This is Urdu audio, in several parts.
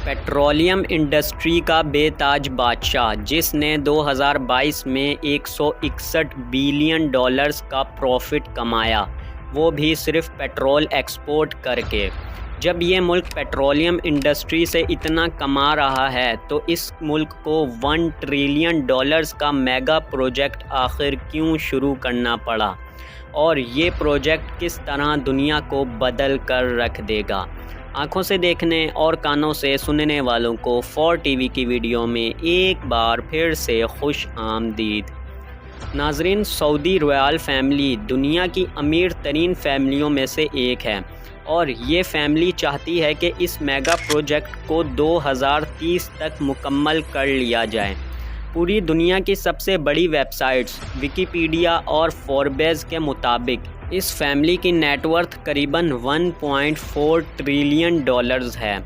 پیٹرولیم انڈسٹری کا بے تاج بادشاہ جس نے 2022 میں $161 بلین کا پروفٹ کمایا، وہ بھی صرف پیٹرول ایکسپورٹ کر کے۔ جب یہ ملک پیٹرولیم انڈسٹری سے اتنا کما رہا ہے تو اس ملک کو $1 ٹریلین کا میگا پروجیکٹ آخر کیوں شروع کرنا پڑا، اور یہ پروجیکٹ کس طرح دنیا کو بدل کر رکھ دے گا؟ آنکھوں سے دیکھنے اور کانوں سے سننے والوں کو 4 ٹی وی کی ویڈیو میں ایک بار پھر سے خوش آمدید۔ ناظرین، سعودی رویال فیملی دنیا کی امیر ترین فیملیوں میں سے ایک ہے، اور یہ فیملی چاہتی ہے کہ اس میگا پروجیکٹ کو 2030 تک مکمل کر لیا جائے۔ پوری دنیا کی سب سے بڑی ویب سائٹس ویکیپیڈیا اور فوربس کے مطابق اس فیملی کی نیٹ ورتھ قریباً $1.4 ٹریلین ہے۔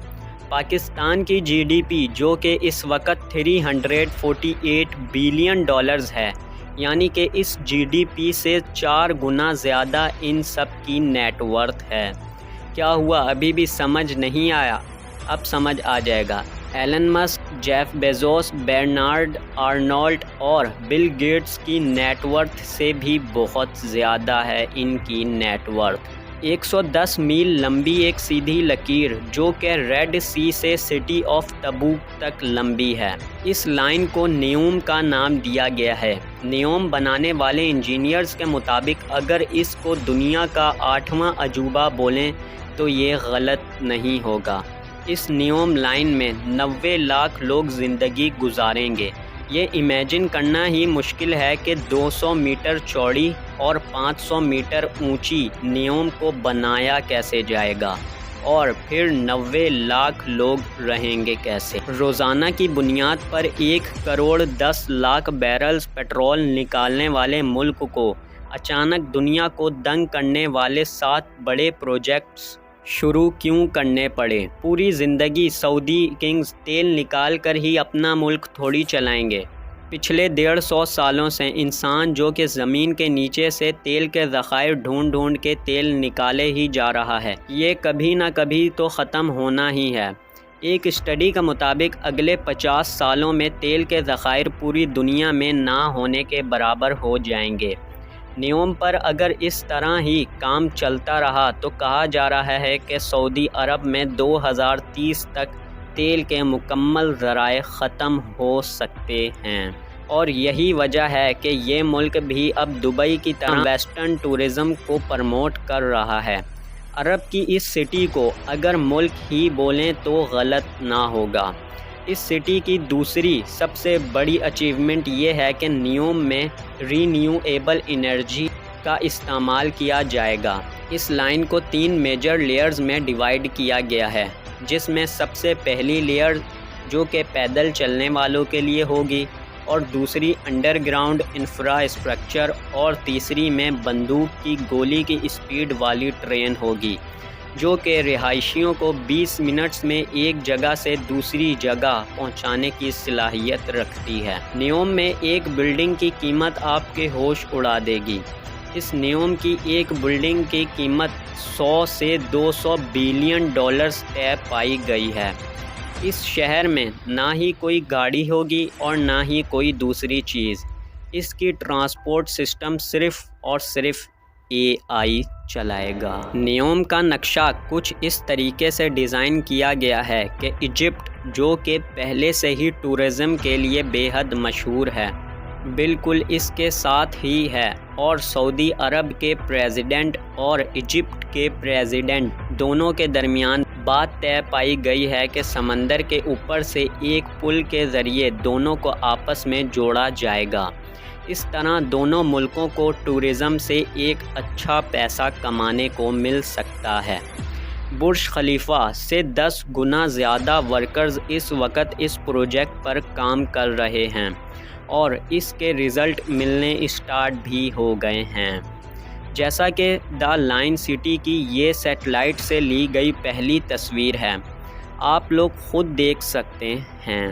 پاکستان کی جی ڈی پی جو کہ اس وقت $348 بلین ہے، یعنی کہ اس جی ڈی پی سے 4 گنا زیادہ ان سب کی نیٹ ورتھ ہے۔ کیا ہوا؟ ابھی بھی سمجھ نہیں آیا؟ اب سمجھ آ جائے گا۔ ایلن مسک، جیف بیزوس، برنارڈ آرنولٹ اور بل گیٹس کی نیٹ ورتھ سے بھی بہت زیادہ ہے ان کی نیٹ ورتھ۔ 110 میل لمبی ایک سیدھی لکیر جو کہ ریڈ سی سے سٹی آف تبوک تک لمبی ہے۔ اس لائن کو نیوم کا نام دیا گیا ہے۔ نیوم بنانے والے انجینئرز کے مطابق اگر اس کو دنیا کا 8واں عجوبہ بولیں تو یہ غلط نہیں ہوگا۔ اس نیوم لائن میں 90 لاکھ لوگ زندگی گزاریں گے۔ یہ امیجن کرنا ہی مشکل ہے کہ 200 میٹر چوڑی اور 500 میٹر اونچی نیوم کو بنایا کیسے جائے گا، اور پھر 90 لاکھ لوگ رہیں گے کیسے۔ روزانہ کی بنیاد پر 1 کروڑ 10 لاکھ بیرلز پیٹرول نکالنے والے ملک کو اچانک دنیا کو دنگ کرنے والے 7 بڑے پروجیکٹس شروع کیوں کرنے پڑے؟ پوری زندگی سعودی کنگز تیل نکال کر ہی اپنا ملک تھوڑی چلائیں گے۔ پچھلے 150 سالوں سے انسان جو کہ زمین کے نیچے سے تیل کے ذخائر ڈھونڈ کے تیل نکالے ہی جا رہا ہے۔ یہ کبھی نہ کبھی تو ختم ہونا ہی ہے۔ ایک اسٹڈی کے مطابق اگلے 50 سالوں میں تیل کے ذخائر پوری دنیا میں نہ ہونے کے برابر ہو جائیں گے۔ نیوم پر اگر اس طرح ہی کام چلتا رہا تو کہا جا رہا ہے کہ سعودی عرب میں 2030 تک تیل کے مکمل ذرائع ختم ہو سکتے ہیں، اور یہی وجہ ہے کہ یہ ملک بھی اب دبئی کی طرح ویسٹرن ٹورزم کو پروموٹ کر رہا ہے۔ عرب کی اس سٹی کو اگر ملک ہی بولیں تو غلط نہ ہوگا۔ اس سٹی کی دوسری سب سے بڑی اچیومنٹ یہ ہے کہ نیوم میں رینیویبل انرجی کا استعمال کیا جائے گا۔ اس لائن کو 3 میجر لیئرز میں ڈیوائیڈ کیا گیا ہے، جس میں سب سے پہلی لیئر جو کہ پیدل چلنے والوں کے لیے ہوگی، اور دوسری انڈر گراؤنڈ انفراسٹرکچر، اور تیسری میں بندوق کی گولی کی اسپیڈ والی ٹرین ہوگی جو کہ رہائشیوں کو 20 منٹس میں ایک جگہ سے دوسری جگہ پہنچانے کی صلاحیت رکھتی ہے۔ نیوم میں ایک بلڈنگ کی قیمت آپ کے ہوش اڑا دے گی۔ اس نیوم کی ایک بلڈنگ کی قیمت 100 سے 200 بلین طے پائی گئی ہے۔ اس شہر میں نہ ہی کوئی گاڑی ہوگی اور نہ ہی کوئی دوسری چیز۔ اس کی ٹرانسپورٹ سسٹم صرف اور صرف AI چلائے گا۔ نیوم کا نقشہ کچھ اس طریقے سے ڈیزائن کیا گیا ہے کہ ایجپٹ جو کہ پہلے سے ہی ٹورزم کے لیے بے حد مشہور ہے، بالکل اس کے ساتھ ہی ہے، اور سعودی عرب کے پریزیڈنٹ اور ایجپٹ کے پریزیڈنٹ دونوں کے درمیان بات طے پائی گئی ہے کہ سمندر کے اوپر سے ایک پل کے ذریعے دونوں کو آپس میں جوڑا جائے گا۔ اس طرح دونوں ملکوں کو ٹورزم سے ایک اچھا پیسہ کمانے کو مل سکتا ہے۔ برج خلیفہ سے 10 گنا زیادہ ورکرز اس وقت اس پروجیکٹ پر کام کر رہے ہیں، اور اس کے رزلٹ ملنے اسٹارٹ بھی ہو گئے ہیں۔ جیسا کہ دا لائن سٹی کی یہ سیٹلائٹ سے لی گئی پہلی تصویر ہے، آپ لوگ خود دیکھ سکتے ہیں۔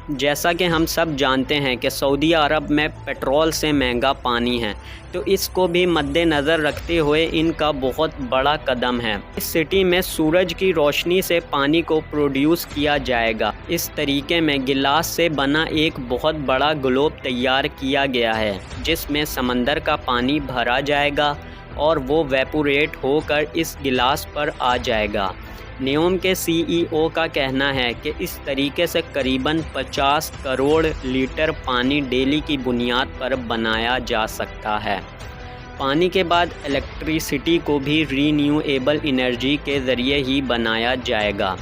جیسا کہ ہم سب جانتے ہیں کہ سعودی عرب میں پیٹرول سے مہنگا پانی ہے، تو اس کو بھی مد نظر رکھتے ہوئے ان کا بہت بڑا قدم ہے۔ اس سٹی میں سورج کی روشنی سے پانی کو پروڈیوس کیا جائے گا۔ اس طریقے میں گلاس سے بنا ایک بہت بڑا گلوب تیار کیا گیا ہے جس میں سمندر کا پانی بھرا جائے گا اور وہ ویپوریٹ ہو کر اس گلاس پر آ جائے گا۔ نیوم کے سی ای او کا کہنا ہے کہ اس طریقے سے قریباً 50 کروڑ لیٹر پانی ڈیلی کی بنیاد پر بنایا جا سکتا ہے۔ پانی کے بعد الیکٹریسٹی کو بھی رینیویبل انرجی کے ذریعے ہی بنایا جائے گا۔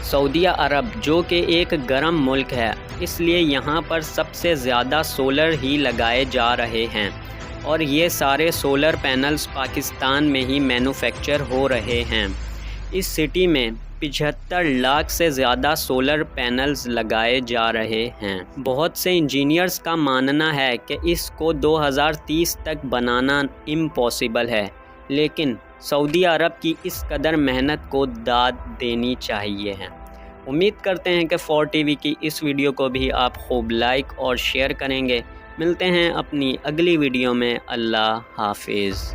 سعودی عرب جو کہ ایک گرم ملک ہے، اس لیے یہاں پر سب سے زیادہ سولر ہی لگائے جا رہے ہیں، اور یہ سارے سولر پینلز پاکستان میں ہی مینوفیکچر ہو رہے ہیں۔ اس سٹی میں 75 لاکھ سے زیادہ سولر پینلز لگائے جا رہے ہیں۔ بہت سے انجینئرز کا ماننا ہے کہ اس کو 2030 تک بنانا امپاسبل ہے، لیکن سعودی عرب کی اس قدر محنت کو داد دینی چاہیے ہے۔ امید کرتے ہیں کہ 4 ٹی وی کی اس ویڈیو کو بھی آپ خوب لائک اور شیئر کریں گے۔ ملتے ہیں اپنی اگلی ویڈیو میں۔ اللہ حافظ۔